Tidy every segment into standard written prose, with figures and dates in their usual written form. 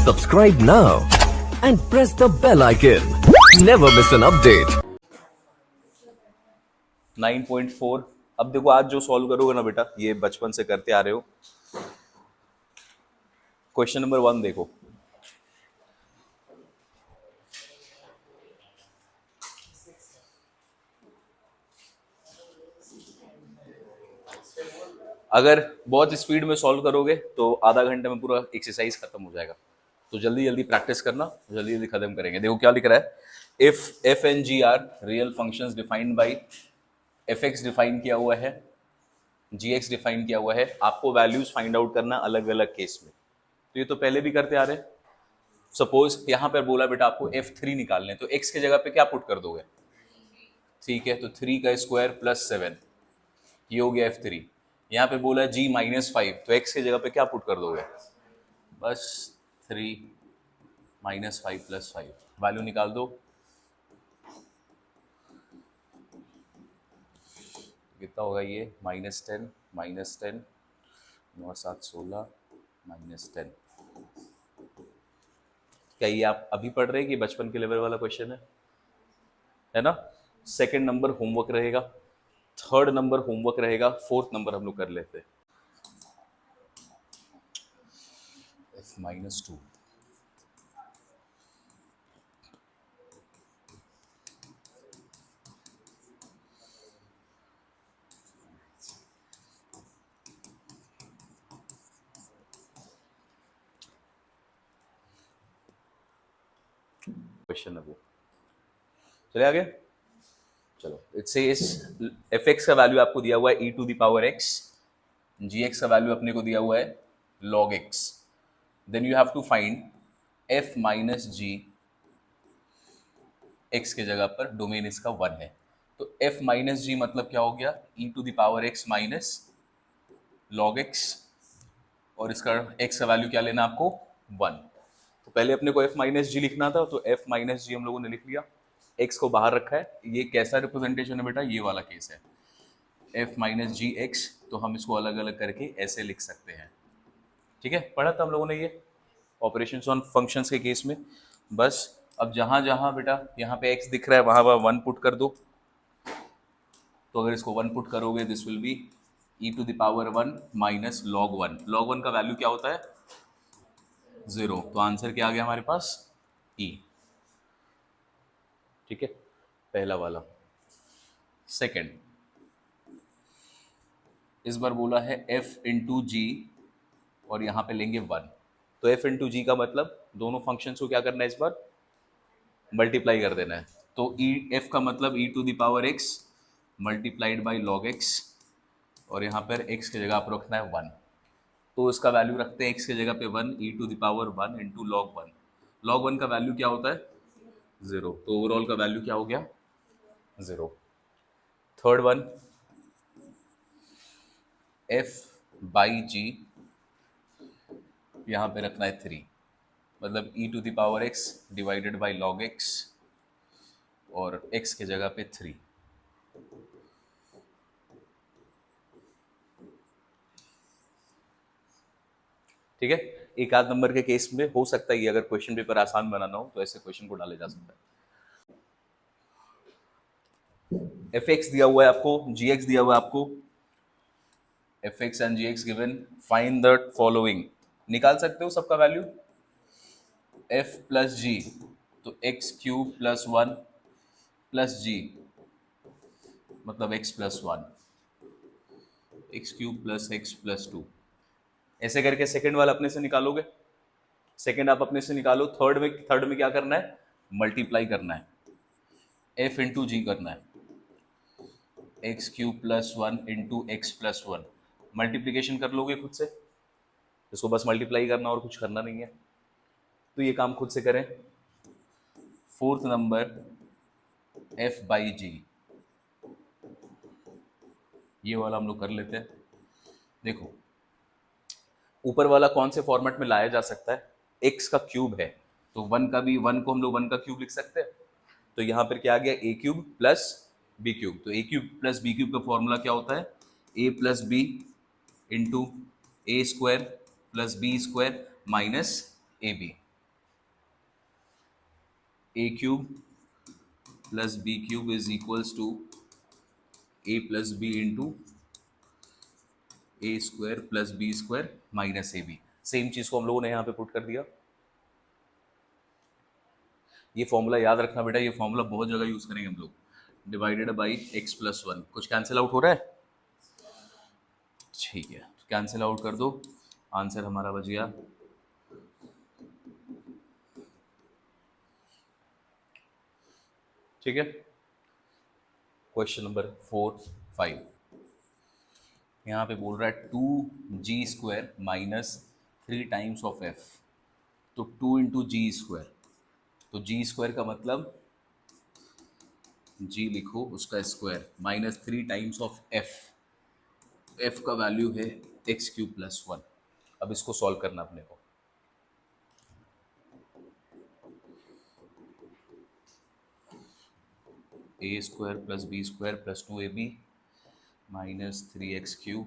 Subscribe now and press the bell icon. Never miss an update. 9.4। अब देखो आज जो सॉल्व करोगे ना बेटा, ये बचपन से करते आ रहे हो। क्वेश्चन नंबर 1 देखो। अगर बहुत स्पीड में सॉल्व करोगे तो आधा घंटे में पूरा एक्सरसाइज खत्म हो जाएगा। तो जल्दी जल्दी प्रैक्टिस करना, जल्दी जल्दी खत्म करेंगे। देखो क्या लिख रहा है, if f and g are real functions defined by f x define किया हुआ है, जी एक्स डिफाइन किया हुआ है, आपको वैल्यूज फाइंड आउट करना अलग अलग केस में। तो ये तो पहले भी करते आ रहे हैं। सपोज यहाँ पर बोला बेटा आपको F3 निकालने, तो x के जगह पे क्या पुट कर दोगे? ठीक है, तो 3 का स्क्वायर प्लस 7, ये हो गया F3। यहाँ पे बोला G-5, तो x के जगह पे क्या पुट कर दोगे? बस 3 -5 + 5, वैल्यू निकाल दो। कितना होगा ये? -10 -10 9 7 16 -10। क्या ये आप अभी पढ़ रहे हैं कि बचपन के लेवल वाला क्वेश्चन है ना? सेकंड नंबर होमवर्क रहेगा, थर्ड नंबर होमवर्क रहेगा, फोर्थ नंबर हम लोग कर लेते हैं। F-2 क्वेश्चन है वो। चले आगे, चलो। इट सेज एफ एक्स का वैल्यू आपको दिया हुआ है e⁻x, जी एक्स का वैल्यू अपने को दिया हुआ है log x। Then you have to find f minus g, x के जगह पर डोमेन इसका 1 है। तो f माइनस जी मतलब क्या हो गया? e⁻x माइनस log x, और इसका x का वैल्यू क्या लेना आपको? 1। तो पहले अपने को f माइनस जी लिखना था, तो f माइनस जी हम लोगों ने लिख लिया, x को बाहर रखा है। ये कैसा रिप्रेजेंटेशन है बेटा? ये वाला केस है, f माइनस जी एक्स। तो हम इसको अलग अलग करके ऐसे लिख सकते हैं। ठीक है, पढ़ा था हम लोगों ने ये ऑपरेशंस ऑन फंक्शंस के केस में। बस अब जहाँ जहाँ बेटा यहाँ पे x दिख रहा है वहाँ वहाँ 1 पुट कर दो। तो अगर इसको 1 पुट करोगे, this will be e⁻1 minus log 1। log 1 का वैल्यू क्या होता है? 0। तो आंसर क्या आ गया हमारे पास? e। ठीक है, पहला वाला। सेकंड, इस बार बोला है f इंटू जी, और यहाँ पे लेंगे 1। तो f इंटू जी का मतलब दोनों फंक्शंस को क्या करना है? इस बार मल्टीप्लाई कर देना है। तो f का मतलब e⁻x multiplied by log x, और यहाँ पर x की जगह आप रखना है 1। तो इसका वैल्यू रखते हैं x की जगह पे 1, e⁻1 इंटू log 1। log 1 का वैल्यू क्या होता है? 0। तो ओवरऑल का वैल्यू क्या हो गया? 0। थर्ड वन, f बाई जी, यहाँ पे रखना है 3, मतलब e⁻x divided by log x, और x के जगह पे 3। ठीक है, एक आध नंबर के केस में हो सकता है ये, अगर क्वेश्चन पेपर आसान बनाना हो तो ऐसे क्वेश्चन को डाले जा सकता है। एफ एक्स दिया हुआ है आपको, जी एक्स दिया हुआ है आपको। F x and g x given, find the following. निकाल सकते हो सबका वैल्यू। एफ प्लस जी, तो x cube plus 1 plus g मतलब x plus 1, x cube plus x plus 2। ऐसे करके सेकंड वाला अपने से निकालोगे। सेकंड आप अपने से निकालो। थर्ड में क्या करना है? मल्टीप्लाई करना है, एफ इंटू जी करना है, x cube plus 1 into x plus 1। Multiplication कर लोगे खुद से, इसको बस मल्टीप्लाई करना और कुछ करना नहीं है। तो ये काम खुद से करें। फोर्थ नंबर एफ बाई जी, ये वाला हम लोग कर लेते हैं। देखो ऊपर वाला कौन से फॉर्मेट में लाया जा सकता है? एक्स का क्यूब है, तो 1 का भी, 1 को हम लोग 1 का क्यूब लिख सकते हैं। तो यहाँ पर क्या आ गया? A cube plus B cube. तो A cube plus B cube का फॉर्मूला क्या होता है? A plus B into A square plus B square minus A B. A cube plus B cube is equals to A plus B into A square plus B square minus A B. Same चीज को हम लोगों ने यहाँ पे put कर दिया। ये फॉर्मूला याद रखना बेटा, ये फॉर्मूला बहुत जगह यूज करेंगे हम लोग। Divided by x plus one. कुछ कैंसिल आउट हो रहा है? ठीक है, कैंसिल आउट कर दो, आंसर हमारा बच गया ठीक है। क्वेश्चन नंबर 4-5 यहाँ पे बोल रहा है 2g² minus 3 times of f। तो 2 इंटू जी स्क्वायर, तो जी स्क्वायर का मतलब g लिखो उसका square minus 3 times of f। f का वैल्यू है x³ + 1। अब इसको सॉल्व करना अपने को। a² + b² + 2ab minus 3x³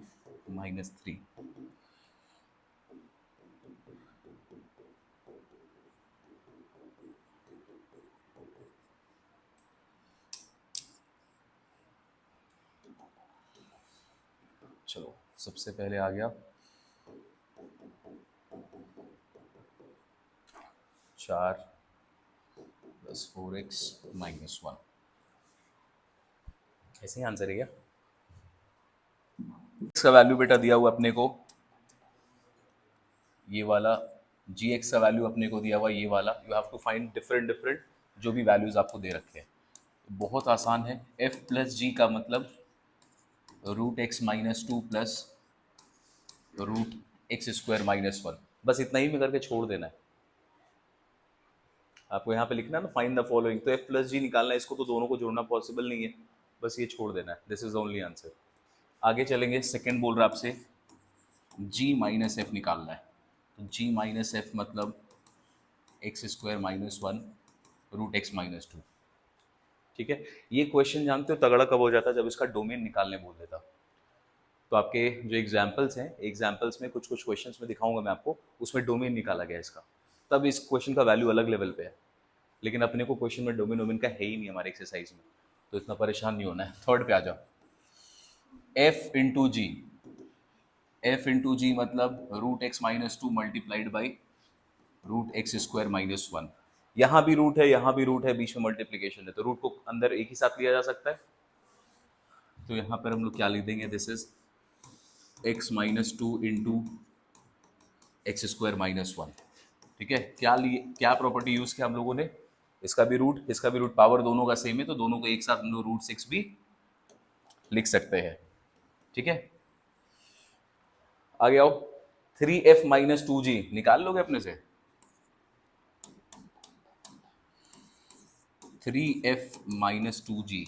minus 3। चलो सबसे पहले आ गया 4 + 4x - 1। ऐसे ही आंसर है क्या? इसका वैल्यू बेटा दिया हुआ अपने को ये वाला, gx का वैल्यू अपने को दिया हुआ ये वाला। You have to find different जो भी वैल्यूज आपको दे रखे हैं। बहुत आसान है। f + g का मतलब √x - 2 + √x² - 1। बस इतना ही में करके छोड़ देना है। आपको यहाँ पे लिखना है ना फाइंड द फॉलोइंग, तो f + g निकालना है। इसको तो दोनों को जोड़ना पॉसिबल नहीं है, बस ये छोड़ देना है। This is only answer. आगे चलेंगे। सेकंड बोल रहा है आपसे g - f निकालना है। तो g - f मतलब x² - 1 √x - 2। ठीक है। ये क्वेश्चन जानते हो तगड़ा कब हो जाता है? जब इसका डोमेन निकालने बोल देता। तो आपके जो एग्जाम्पल्स हैं, एग्जाम्पल्स में कुछ क्वेश्चंस में दिखाऊंगा मैं आपको, उसमें डोमेन निकाला गया इसका, तब इस क्वेश्चन का वैल्यू अलग लेवल पे है। लेकिन अपने को क्वेश्चन में डोमेन का है ही नहीं हमारे एक्सरसाइज में, तो इतना परेशान नहीं होना है। थर्ड पे आ जाओ। f इंटू जी, एफ इंटू जी मतलब √x - 2 मल्टीप्लाइड बाई √x² - 1। यहाँ भी रूट है, यहाँ भी रूट है, बीच में मल्टीप्लीकेशन है, तो रूट को अंदर एक ही साथ लिया जा सकता है। तो यहाँ पर हम लोग क्या लिख देंगे? This is x - 2 into x² - 1। ठीक है। क्या प्रॉपर्टी यूज किया हम लोगों ने? इसका भी रूट, पावर दोनों का सेम है, तो दोनों को एक साथ हम लोग √6 भी लिख सकते हैं। ठीक है। आगे आओ। 3f - 2g निकाल लोगे अपने से? 3f - 2g,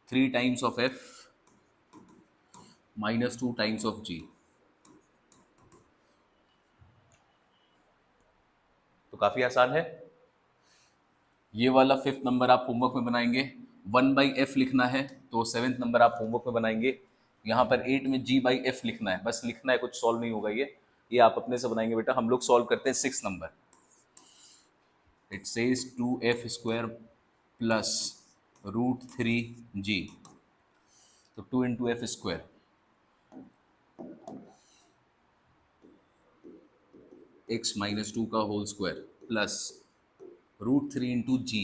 3 times of f - 2 times of g। तो काफी आसान है। ये वाला 5th नंबर आप होमवर्क में बनाएंगे। 1/f लिखना है तो 7th नंबर आप होमवर्क में बनाएंगे। यहाँ पर 8 में g/f लिखना है, बस लिखना है, कुछ सॉल्व नहीं होगा। ये आप अपने से बनाएंगे बेटा। हम लोग सॉल्व करते हैं 6th number. It says 2f² plus √3g, तो 2 इंटू f², x - 2 का होल स्क्वायर प्लस √3 इंटू जी,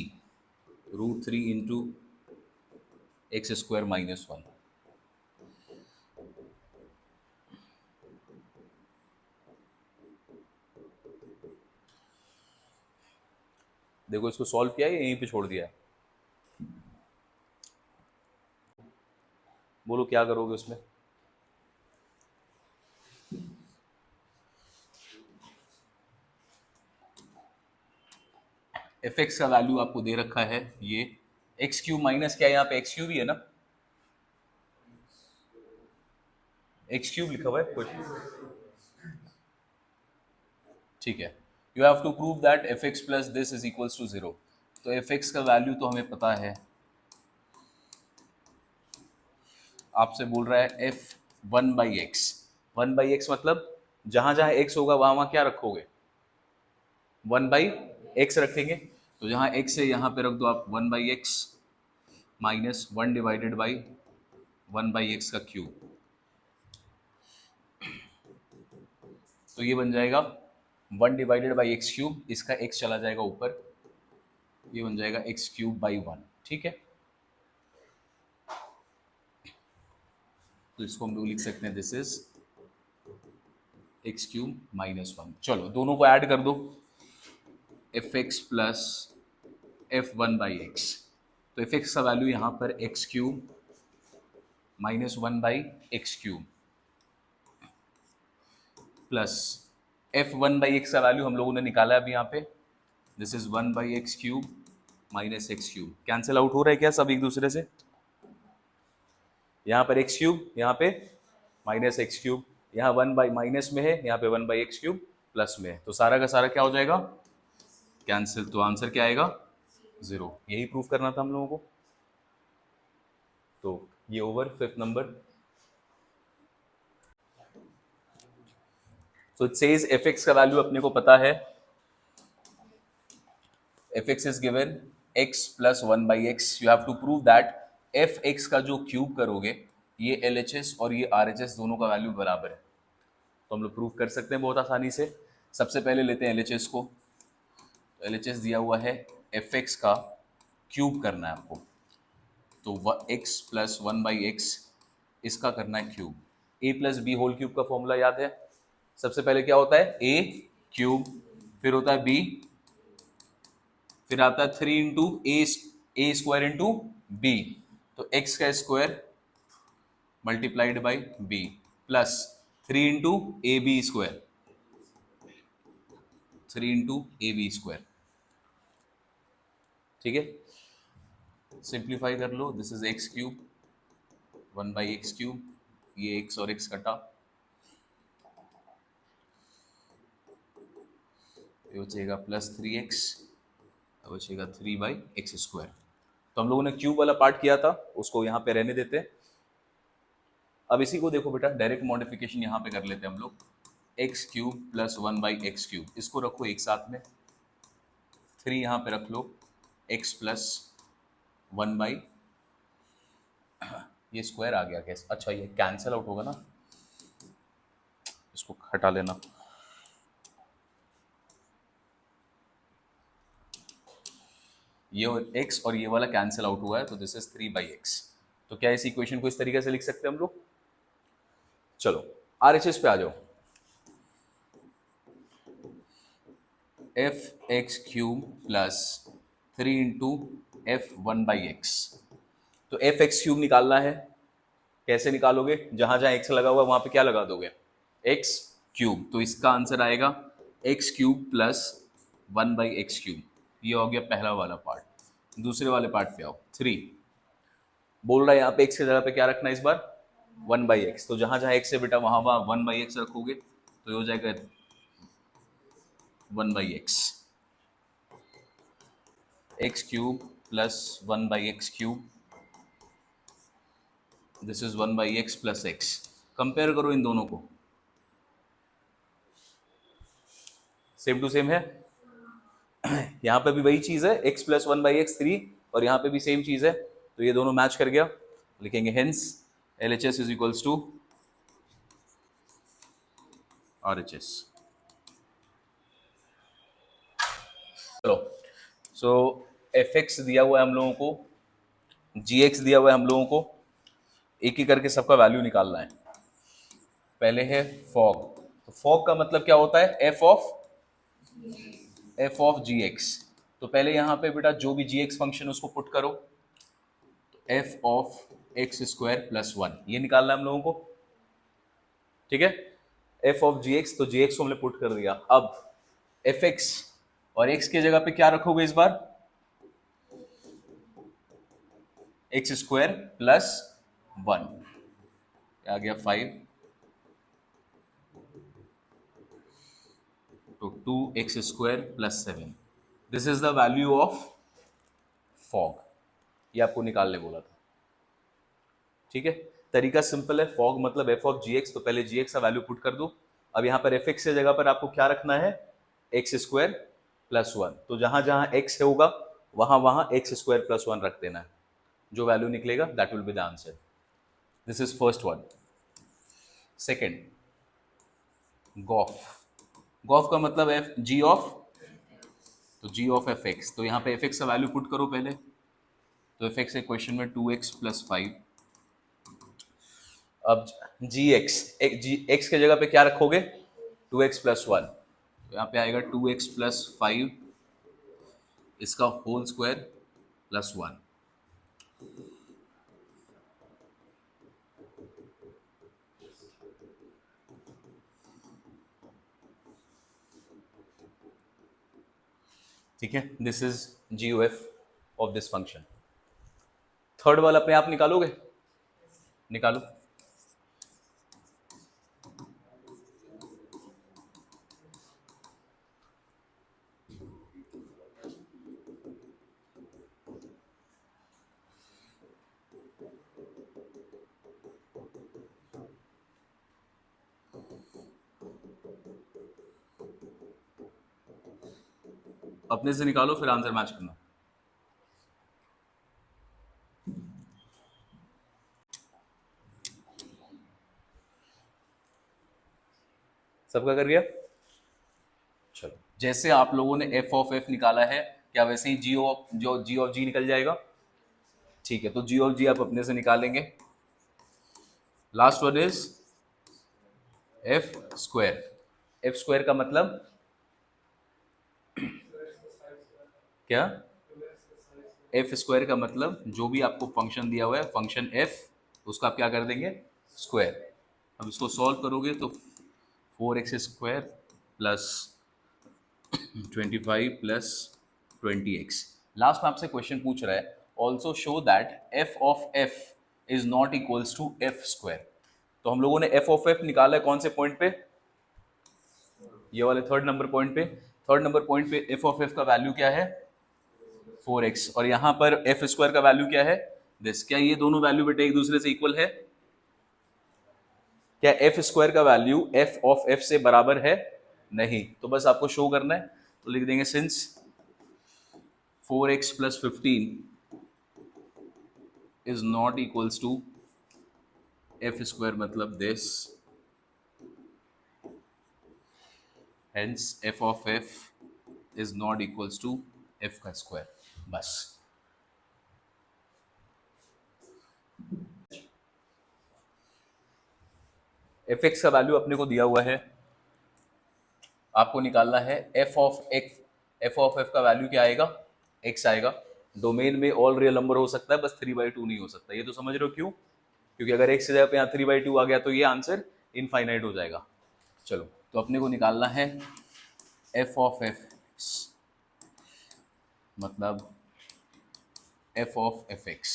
√3 इंटू x² - 1। देखो इसको सॉल्व किया है या यहीं पे छोड़ दिया है? बोलो क्या करोगे उसमें? fx का वैल्यू आपको दे रखा है ये x³ माइनस क्या है? यहाँ पे x³ ही है ना, x³ लिखा हुआ है कुछ। ठीक है। You have to prove that fx plus this is equals to 0। तो fx का वैल्यू तो हमें पता है, आपसे बोल रहा है f 1/x। 1/x मतलब जहां जहां x होगा वहां वहां क्या रखोगे? 1/x रखेंगे। तो जहाँ x है यहाँ पे रख दो आप 1/x माइनस 1/1/x का क्यूब। तो ये बन जाएगा 1/x³, इसका x चला जाएगा ऊपर, ये बन जाएगा x³/1। ठीक है, तो इसको हम लोग लिख सकते हैं दिस इज x³ - 1। चलो दोनों को ऐड कर दो, fx प्लस f1/x। तो fx का वैल्यू यहाँ पर x³ - 1/x³ प्लस f1/x का वैल्यू हम लोगों ने निकाला है अभी यहाँ पे, this is 1/x³ - x³। Cancel out हो रहा है क्या सब एक दूसरे से? यहाँ पर x³ यहाँ पे -x³, यहाँ 1 माइनस में है, यहाँ पे 1/x³ प्लस में है, तो सारा का सारा क्या हो जाएगा? कैंसिल। तो आंसर क्या आएगा? 0। यही प्रूफ करना था हम लोगों को। तो ये over 5th number. So it says fx का वैल्यू अपने को पता है, fx is given x plus 1/x। You have to prove that fx का जो क्यूब करोगे ये LHS और ये RHS दोनों का वैल्यू बराबर है। तो हम लोग प्रूव कर सकते हैं बहुत आसानी से। सबसे पहले लेते हैं LHS को। तो LHS दिया हुआ है, fx का क्यूब करना है आपको, तो x plus 1/x इसका करना है cube. a plus b whole cube का फॉर्मूला याद है? सबसे पहले क्या होता है? a क्यूब, फिर होता है b, फिर आता है 3 into a square into b, तो x का square multiplied by b plus 3 into a b square, 3 into a b square. ठीक है, सिंप्लीफाई कर लो, दिस इज x³, 1/x³, ये x और x कटा, ये बचेगा प्लस 3x, बचेगा 3/x²। तो हम लोगों ने क्यूब वाला पार्ट किया था, उसको यहाँ पे रहने देते हैं। अब इसी को देखो बेटा, डायरेक्ट मॉडिफिकेशन यहाँ पे कर लेते हैं हम लोग, x³ प्लस 1/x³, इसको रखो एक साथ में, 3 यहाँ पे रख लो, x प्लस 1/, ये स्क्वायर आ गया कैसे? अच्छा ये कैंसिल आउट होगा ना, इसको हटा लेना। ये x और ये वाला कैंसिल आउट हुआ है, तो दिस इज 3/x। तो क्या इस इक्वेशन को इस तरीके से लिख सकते हैं हम लोग? चलो RHS पे आ जाओ, fx³ प्लस 3 इंटू f1/x। तो fx³ निकालना है, कैसे निकालोगे? जहां जहां x लगा हुआ वहां पे क्या लगा दोगे? x³। तो इसका आंसर आएगा x³ प्लस 1/x³। ये हो गया पहला वाला पार्ट। दूसरे वाले पार्ट पे आओ, 3 बोल रहा है यहाँ पे x की जगह पे क्या रखना है इस बार? 1/x। तो जहां जहां x है बेटा वहां वहां 1/x रखोगे, तो ये हो जाएगा 1/x, x³ plus 1/x³, this is 1/x plus x। Compare करो इन दोनों को, सेम टू सेम है। यहाँ पे भी वही चीज है, x प्लस 1/x 3, और यहाँ पे भी सेम चीज है, तो ये दोनों मैच कर गया। लिखेंगे hence LHS is equals to RHS। चलो, सो fx दिया हुआ है हम लोगों को, gx दिया हुआ है हम लोगों को, एक ही करके सबका वैल्यू निकालना है। पहले है फॉग, तो फॉग का मतलब क्या होता है? f of gx। तो पहले यहाँ पे बेटा जो भी gx फंक्शन उसको पुट करो, तो f ऑफ x² प्लस 1 ये निकालना है हम लोगों को। ठीक है, f ऑफ gx, तो gx को हमने पुट कर दिया। अब fx और x की जगह पे क्या रखोगे इस बार? x² प्लस 1, आ गया 5, तो 2x² plus 7। This is the value of fog, ये आपको निकालने बोला था। ठीक है, तरीका सिंपल है। फॉग मतलब f ऑफ gx, तो पहले gx का वैल्यू पुट कर दो। अब यहाँ पर fx की जगह पर आपको क्या रखना है? x² प्लस वन, तो जहां जहां x होगा वहां वहां एक्स स्क्वायर प्लस वन रख देना है, जो वैल्यू निकलेगा that will be the answer. This is first one. Second, gof. Gof का मतलब एफ जी ऑफ, तो जी ऑफ एफ एक्स, तो यहाँ पे एफ एक्स का वैल्यू पुट करो पहले, तो एफ एक्स है क्वेश्चन में 2x+5। अब जी एक्स, जी एक्स के जगह पे क्या रखोगे, 2x+1, तो यहाँ पे आएगा 2x+5 इसका होल स्क्वायर प्लस 1। ठीक है, this is g o f of this function. Third वाला अपने आप निकालोगे, निकालो। अपने से निकालो फिर आंसर मैच करना। सबका कर गया? चलो, जैसे आप लोगों ने एफ ऑफ एफ निकाला है, क्या वैसे ही जी ऑफ जी निकल जाएगा? ठीक है, तो जी ऑफ जी आप अपने से निकालेंगे। Last one is F square. F square का मतलब क्या? एफ स्क्वायर का मतलब जो भी आपको फंक्शन दिया हुआ है, फंक्शन एफ, उसका आप क्या कर देंगे, स्क्वायर। अब इसको सॉल्व करोगे तो 4x² plus 25 plus 20x। Last में आपसे क्वेश्चन पूछ रहा है also show that f of F is not equals to F square. तो हम लोगों ने एफ ऑफ एफ निकाला है कौन से पॉइंट पे, ये वाले थर्ड नंबर पॉइंट पे। थर्ड नंबर पॉइंट पे एफ ऑफ एफ का वैल्यू क्या है, 4x, और यहां पर एफ स्क्वायर का वैल्यू क्या है, दिस। क्या ये दोनों वैल्यू बेटे एक दूसरे से इक्वल है? क्या एफ स्क्वायर का वैल्यू एफ ऑफ एफ से बराबर है? नहीं। तो बस आपको शो करना है, तो लिख देंगे since 4x + 15 is not equals to F square, मतलब this, hence F of F is not equals to F का स्क्वायर। बस। एफ एक्स का वैल्यू अपने को दिया हुआ है, आपको निकालना है F of X. F of F का वैल्यू क्या आएगा, एक्स आएगा। डोमेन में ऑल रियल नंबर हो सकता है, बस 3/2 नहीं हो सकता। ये तो समझ रहे हो क्यों? क्योंकि अगर एक्स की जगह पे यहाँ 3/2 आ गया तो ये आंसर इनफाइनाइट हो जाएगा। चलो, तो अपने को निकालना है एफ ऑफ एफ एक्स, मतलब F of F x.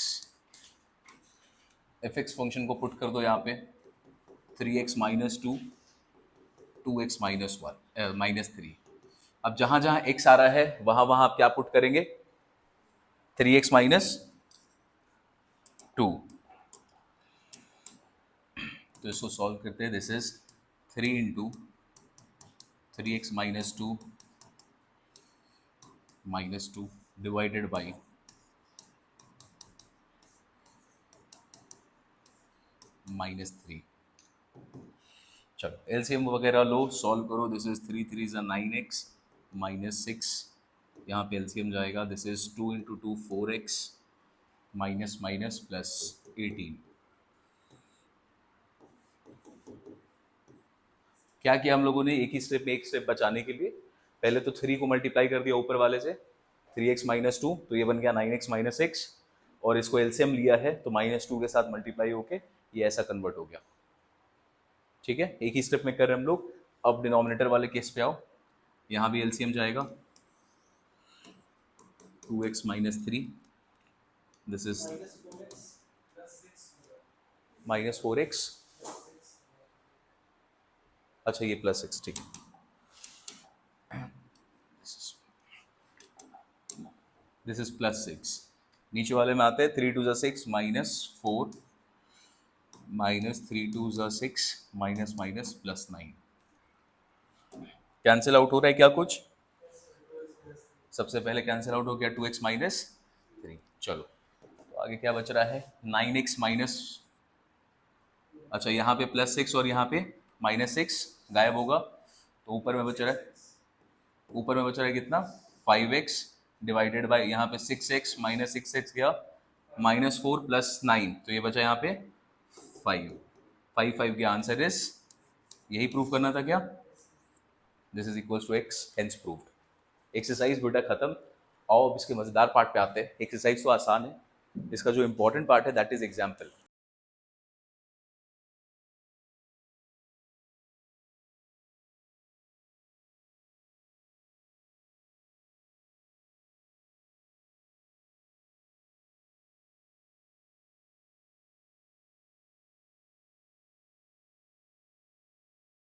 F x function को पुट कर दो यहाँ पे, 3x - 2 2x - 1 -3। अब जहां जहां x आ रहा है वहां वहां आप क्या पुट करेंगे, 3x - 2। तो इसको सॉल्व करते हैं। This is 3 × 3x - 2 -2 divided by -3। चलो, एलसीएम वगैरह लो, सॉल्व करो। दिस इज 3 3 = 9x -6, यहाँ पे एलसीएम जाएगा। This is 2 × 2 4x minus minus plus 18। क्या किया हम लोगों ने, एक ही स्टेप में एक स्टेप बचाने के लिए पहले तो 3 को मल्टीप्लाई कर दिया ऊपर वाले से, 3x - 2, तो ये बन गया 9x - 6, और इसको एलसीएम लिया है तो -2 के साथ मल्टीप्लाई होके ये ऐसा कन्वर्ट हो गया। ठीक है, एक ही स्टेप में कर रहे हैं हम लोग। अब डिनोमिनेटर वाले केस पे आओ, यहाँ भी एलसीएम जाएगा। 2x - 3, दिस इज -4x, अच्छा ये +6, ठीक है। This is +6। नीचे वाले में आते हैं 3 2 = 6 -4 -3 2 = 6 -, +9। कैंसिल आउट हो रहा है क्या कुछ? सबसे पहले कैंसिल आउट हो गया 2x माइनस 3। चलो तो आगे क्या बच रहा है 9x माइनस, अच्छा यहाँ पे +6 और यहाँ पे -6 गायब होगा, तो ऊपर में बच रहा है, ऊपर में बच रहा है कितना 5x डिवाइडेड बाय यहाँ पे 6x माइनस 6x गया -4 + 9, तो ये बचा यहाँ पे 5। 5 का आंसर इज, यही प्रूव करना था क्या, this is equals to x, hence proved. Exercise बेटा खत्म। आओ अब इसके मजेदार पार्ट पे आते हैं। एक्सरसाइज तो आसान है, इसका जो इंपॉर्टेंट पार्ट है दैट इज एग्जाम्पल।